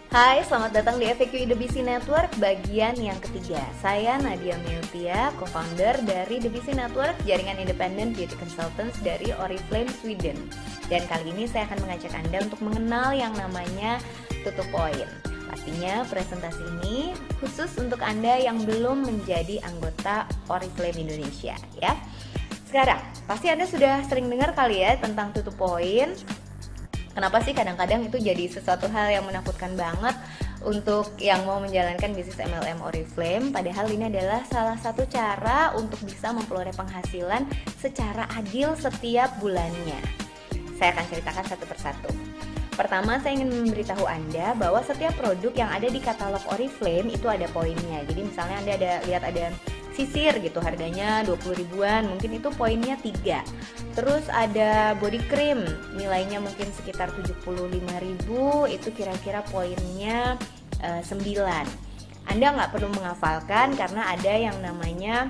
Hai, selamat datang di FAQ The BC Network bagian yang ketiga. Saya Nadia Meltia, co-founder dari The BC Network, jaringan independent beauty consultants dari Oriflame, Sweden. Dan kali ini saya akan mengajak Anda untuk mengenal yang namanya tutup poin. Pastinya presentasi ini khusus untuk Anda yang belum menjadi anggota Oriflame Indonesia ya. Sekarang, pasti Anda sudah sering dengar kali ya tentang tutup poin. Kenapa sih kadang-kadang itu jadi sesuatu hal yang menakutkan banget untuk yang mau menjalankan bisnis MLM Oriflame? Padahal ini adalah salah satu cara untuk bisa memperoleh penghasilan secara adil setiap bulannya. Saya akan ceritakan satu persatu. Pertama, saya ingin memberitahu Anda bahwa setiap produk yang ada di katalog Oriflame itu ada poinnya. Jadi misalnya Anda lihat ada sisir gitu, harganya 20 ribuan, mungkin itu poinnya 3. Terus ada body cream, nilainya mungkin sekitar 75.000, itu kira-kira poinnya 9. Anda nggak perlu menghafalkan karena ada yang namanya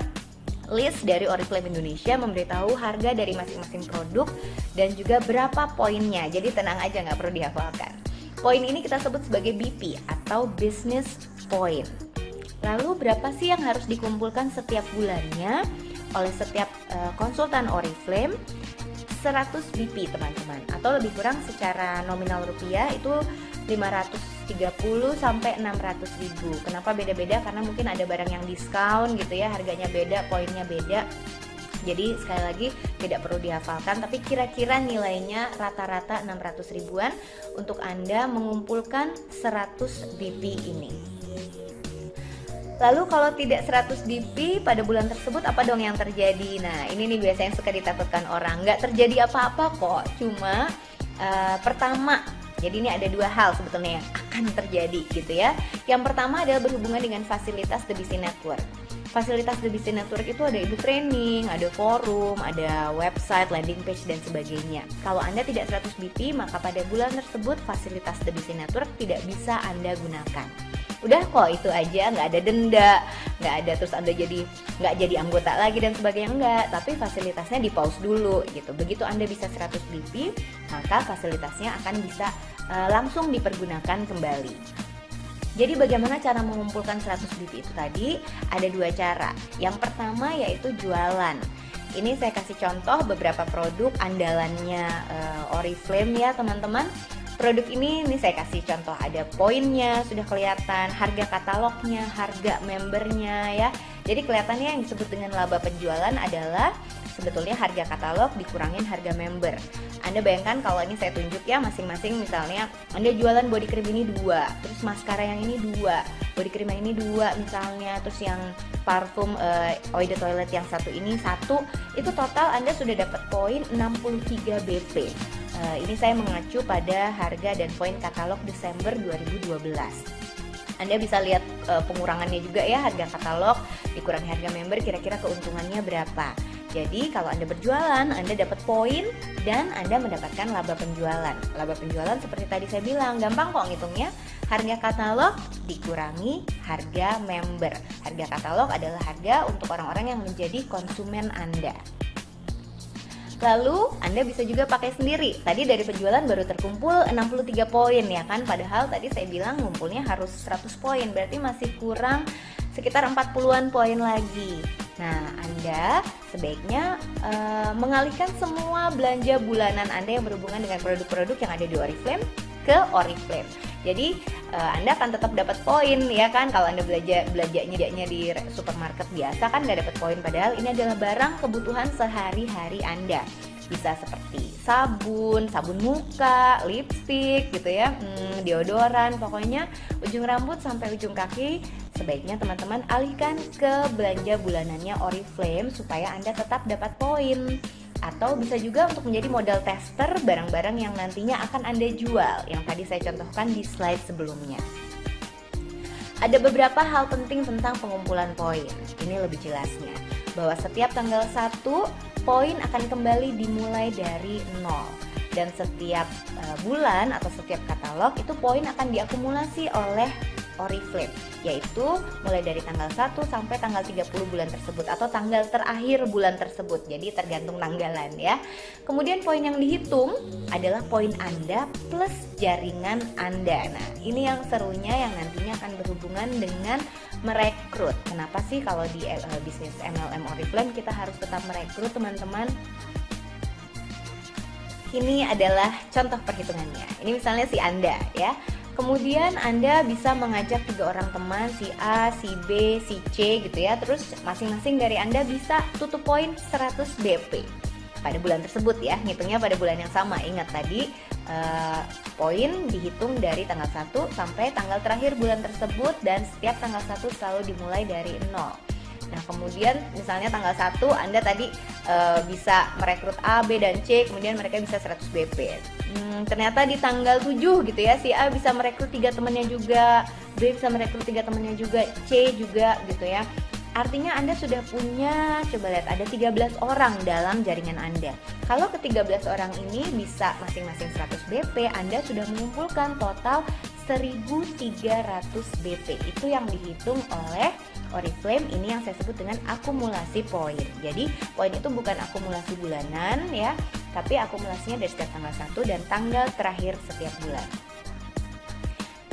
list dari Oriflame Indonesia memberitahu harga dari masing-masing produk dan juga berapa poinnya. Jadi tenang aja, nggak perlu dihafalkan. Poin ini kita sebut sebagai BP atau Business Point. Lalu berapa sih yang harus dikumpulkan setiap bulannya oleh setiap konsultan Oriflame? 100 BP teman-teman, atau lebih kurang secara nominal rupiah itu 530 sampai 600 ribu. Kenapa beda-beda? Karena mungkin ada barang yang diskon gitu ya, harganya beda, poinnya beda. Jadi sekali lagi tidak perlu dihafalkan, tapi kira-kira nilainya rata-rata 600 ribuan untuk Anda mengumpulkan 100 BP ini. Lalu kalau tidak 100 BP pada bulan tersebut, apa dong yang terjadi? Nah, ini nih biasanya yang suka ditakutkan orang. Nggak terjadi apa-apa kok, cuma pertama, jadi ini ada dua hal sebetulnya yang akan terjadi gitu ya. Yang pertama adalah berhubungan dengan fasilitas The BC Network. Fasilitas The BC Network itu ada ibu training, ada forum, ada website, landing page, dan sebagainya. Kalau Anda tidak 100 BP, maka pada bulan tersebut fasilitas The BC Network tidak bisa Anda gunakan. Udah kok itu aja, nggak ada denda, nggak ada terus Anda nggak jadi anggota lagi dan sebagainya, enggak. Tapi fasilitasnya di pause dulu gitu. Begitu Anda bisa 100 BP, maka fasilitasnya akan bisa langsung dipergunakan kembali. Jadi bagaimana cara mengumpulkan 100 BP itu tadi? Ada dua cara. Yang pertama yaitu jualan. Ini saya kasih contoh beberapa produk andalannya Oriflame ya teman-teman. Produk ini saya kasih contoh, ada poinnya sudah kelihatan, harga katalognya, harga membernya ya. Jadi kelihatannya yang disebut dengan laba penjualan adalah sebetulnya harga katalog dikurangin harga member. Anda bayangkan kalau ini saya tunjuk ya masing-masing, misalnya Anda jualan body cream ini 2, terus maskara yang ini 2, body cream yang ini 2 misalnya, terus yang parfum Eau de Toilette yang satu ini 1, itu total Anda sudah dapat poin 63 BP. Ini saya mengacu pada harga dan poin katalog Desember 2012. Anda bisa lihat pengurangannya juga ya, harga katalog dikurangi harga member, kira-kira keuntungannya berapa. Jadi kalau Anda berjualan, Anda dapat poin dan Anda mendapatkan laba penjualan. Laba penjualan seperti tadi saya bilang, gampang kok ngitungnya. Harga katalog dikurangi harga member. Harga katalog adalah harga untuk orang-orang yang menjadi konsumen Anda. Lalu Anda bisa juga pakai sendiri. Tadi dari penjualan baru terkumpul 63 poin ya kan. Padahal tadi saya bilang ngumpulnya harus 100 poin. Berarti masih kurang sekitar 40-an poin lagi. Nah, Anda sebaiknya mengalihkan semua belanja bulanan Anda yang berhubungan dengan produk-produk yang ada di Oriflame ke Oriflame. Jadi Anda akan tetap dapat poin ya kan. Kalau Anda belanjanya di supermarket biasa kan nggak dapat poin, padahal ini adalah barang kebutuhan sehari-hari Anda. Bisa seperti sabun muka, lipstick gitu ya, deodoran, pokoknya ujung rambut sampai ujung kaki. Sebaiknya teman-teman alihkan ke belanja bulanannya Oriflame supaya Anda tetap dapat poin. Atau bisa juga untuk menjadi modal tester barang-barang yang nantinya akan Anda jual, yang tadi saya contohkan di slide sebelumnya. Ada beberapa hal penting tentang pengumpulan poin. Ini lebih jelasnya, bahwa setiap tanggal 1 poin akan kembali dimulai dari 0. Dan setiap bulan atau setiap katalog itu poin akan diakumulasi oleh Oriflame, yaitu mulai dari tanggal 1 sampai tanggal 30 bulan tersebut atau tanggal terakhir bulan tersebut. Jadi tergantung tanggalan ya. Kemudian poin yang dihitung adalah poin Anda plus jaringan Anda. Nah, ini yang serunya yang nantinya akan berhubungan dengan merekrut. Kenapa sih kalau di bisnis MLM Oriflame kita harus tetap merekrut, teman-teman? Ini adalah contoh perhitungannya. Ini misalnya si Anda ya. Kemudian Anda bisa mengajak 3 orang teman, si A, si B, si C gitu ya. Terus masing-masing dari Anda bisa tutup poin 100 BP pada bulan tersebut ya. Ngitungnya pada bulan yang sama. Ingat tadi poin dihitung dari tanggal 1 sampai tanggal terakhir bulan tersebut, dan setiap tanggal 1 selalu dimulai dari 0. Nah, kemudian misalnya tanggal 1 Anda tadi bisa merekrut A, B, dan C, kemudian mereka bisa 100 BP. Ternyata di tanggal 7 gitu ya, si A bisa merekrut 3 temannya juga, B bisa merekrut 3 temannya juga, C juga gitu ya. Artinya Anda sudah punya, coba lihat, ada 13 orang dalam jaringan Anda. Kalau ke-13 orang ini bisa masing-masing 100 BP, Anda sudah mengumpulkan total 1.300 BP. Itu yang dihitung oleh Oriflame. Ini yang saya sebut dengan akumulasi poin. Jadi poin itu bukan akumulasi bulanan ya, tapi akumulasinya dari setiap tanggal 1 dan tanggal terakhir setiap bulan.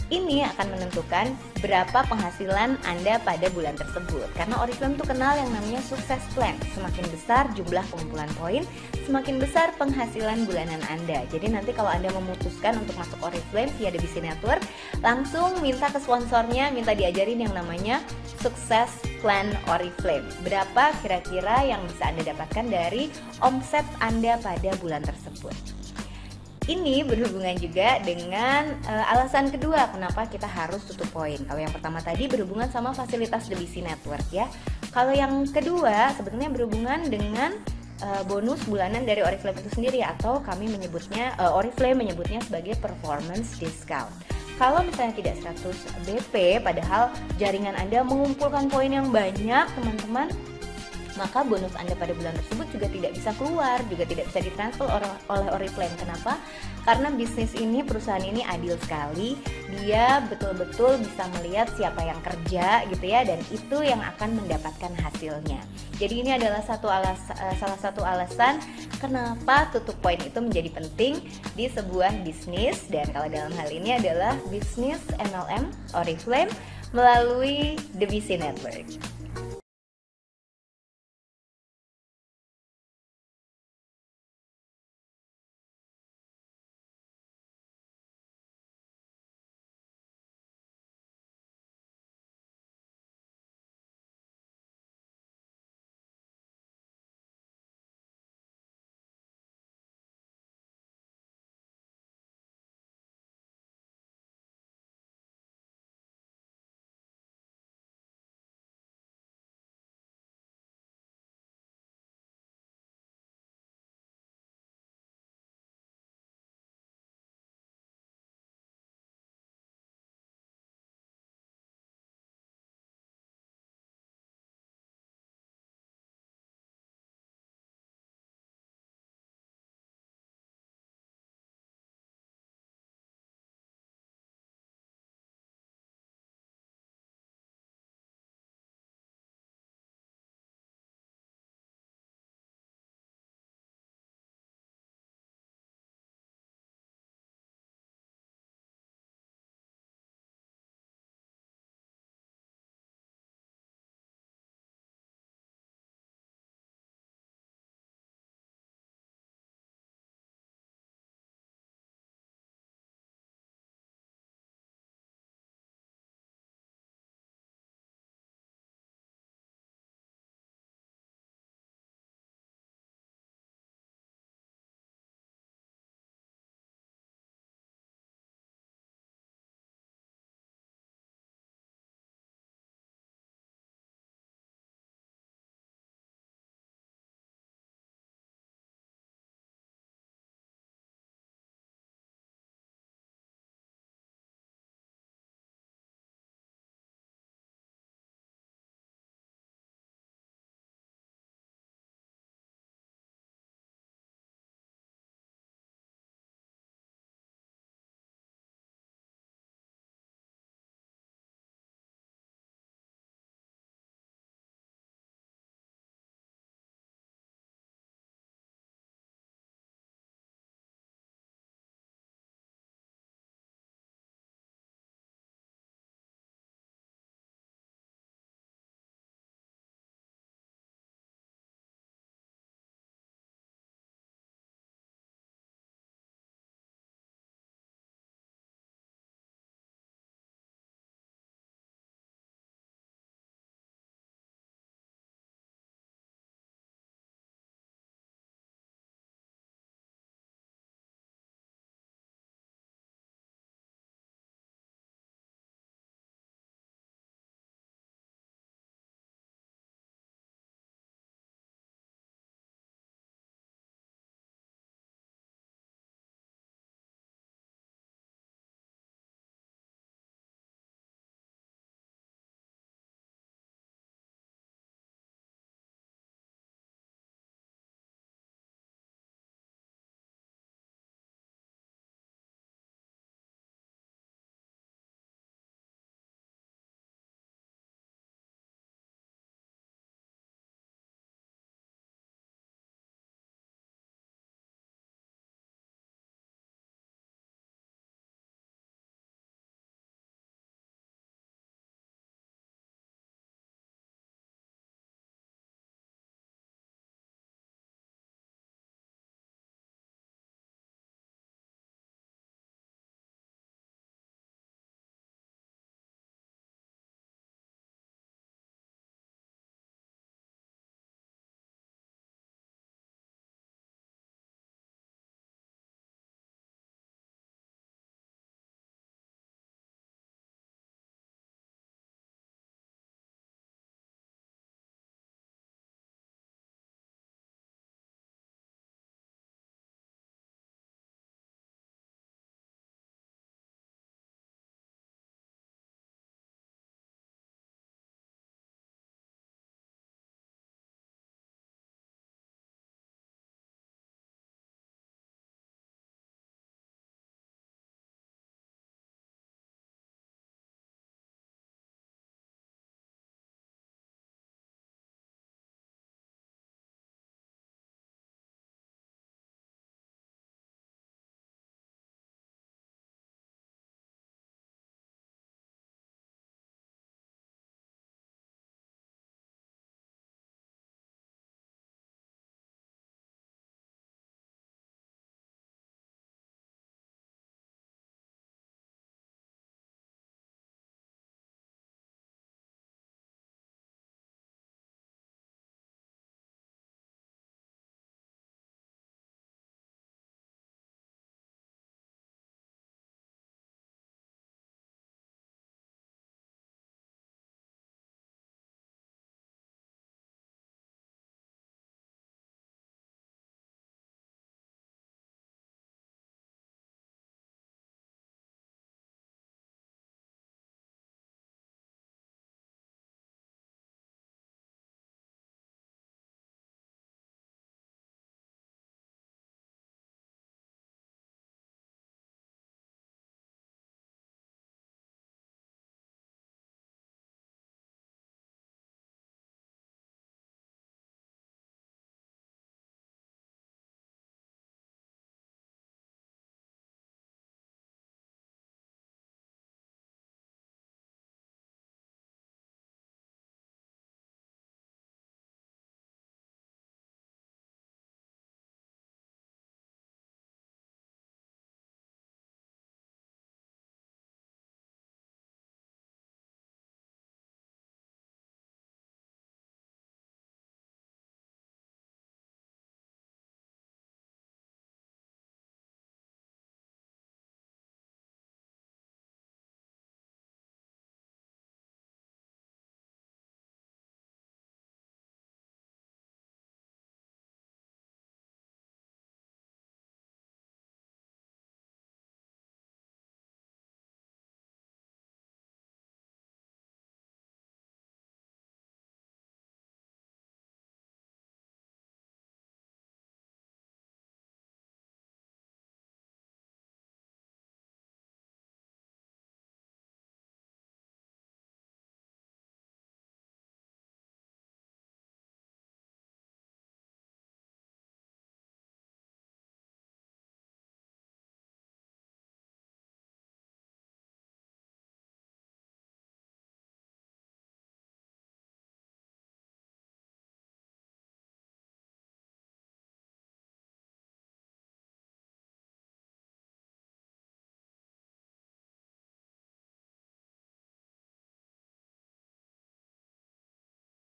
Ini akan menentukan berapa penghasilan Anda pada bulan tersebut. Karena Oriflame itu kenal yang namanya sukses plan. Semakin besar jumlah pengumpulan poin, semakin besar penghasilan bulanan Anda. Jadi nanti kalau Anda memutuskan untuk masuk Oriflame via The Busy Network, langsung minta ke sponsornya, minta diajarin yang namanya sukses plan Oriflame. Berapa kira-kira yang bisa Anda dapatkan dari omset Anda pada bulan tersebut. Ini berhubungan juga dengan alasan kedua kenapa kita harus tutup poin. Kalau yang pertama tadi berhubungan sama fasilitas The Busy Network ya. Kalau yang kedua sebetulnya berhubungan dengan bonus bulanan dari Oriflame itu sendiri, atau kami menyebutnya, Oriflame menyebutnya sebagai performance discount. Kalau misalnya tidak 100 BP padahal jaringan Anda mengumpulkan poin yang banyak, teman-teman, maka bonus Anda pada bulan tersebut juga tidak bisa keluar, juga tidak bisa ditransfer oleh Oriflame. Kenapa? Karena bisnis ini, perusahaan ini adil sekali. Dia betul-betul bisa melihat siapa yang kerja gitu ya, dan itu yang akan mendapatkan hasilnya. Jadi ini adalah salah satu alasan kenapa tutup poin itu menjadi penting di sebuah bisnis, dan kalau dalam hal ini adalah bisnis MLM Oriflame melalui The Busy Network.